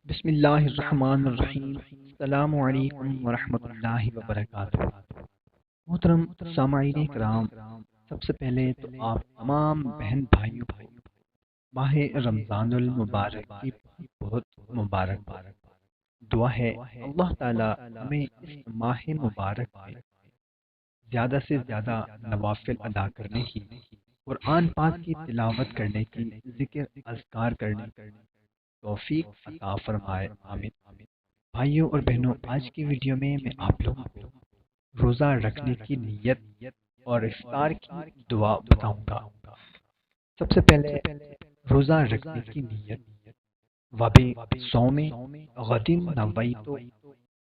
بسم اللہ الرحمن الرحیم۔ السلام علیکم ورحمۃ اللہ وبرکاتہ۔ محترم سامعین کرام، سب سے پہلے تو آپ تمام بہن بھائیوں کو ماہ رمضان المبارک کی بہت مبارکباد۔ دعا ہے اللہ تعالی ہمیں اس ماہ مبارک میں زیادہ سے زیادہ نوافل ادا کرنے کی، قرآن پاک کی تلاوت کرنے کی، ذکر اذکار کرنے کی توفیق عطا فرمائے، آمین۔ بھائیوں اور بہنوں، آج کی ویڈیو میں آپ لوگوں کو روزہ رکھنے کی نیت اور افطار کی دعا بتاؤں گا۔ سب سے پہلے روزہ رکھنے کی نیت۔ وبِ صوم غد نویت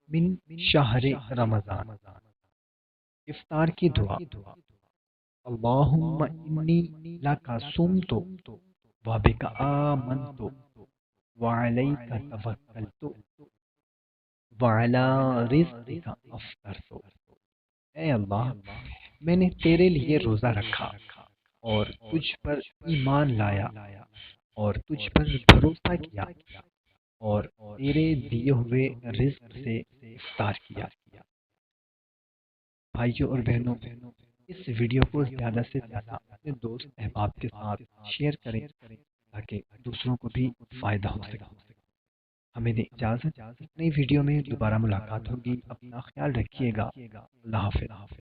من شہر رمضان۔ افطار کی دعا، اللہم انی لک صمت وبک آمنت وعلیک توکلت وعلی رزقک افطرت۔ اے اللہ، میں نے تیرے لیے روزہ رکھا اور تجھ پر ایمان لایا اور تجھ پر بھروسہ کیا اور تیرے دیے ہوئے رزق سے افطار کیا۔ بھائیوں اور بہنوں، اس ویڈیو کو زیادہ سے زیادہ اپنے دوست احباب کے ساتھ شیئر کریں تاکہ دوسروں کو بھی فائدہ ہو سکے۔ ہمیں دے اجازت، نئی ویڈیو میں دوبارہ ملاقات ہوگی۔ اپنا خیال رکھیے گا۔ اللہ حافظ۔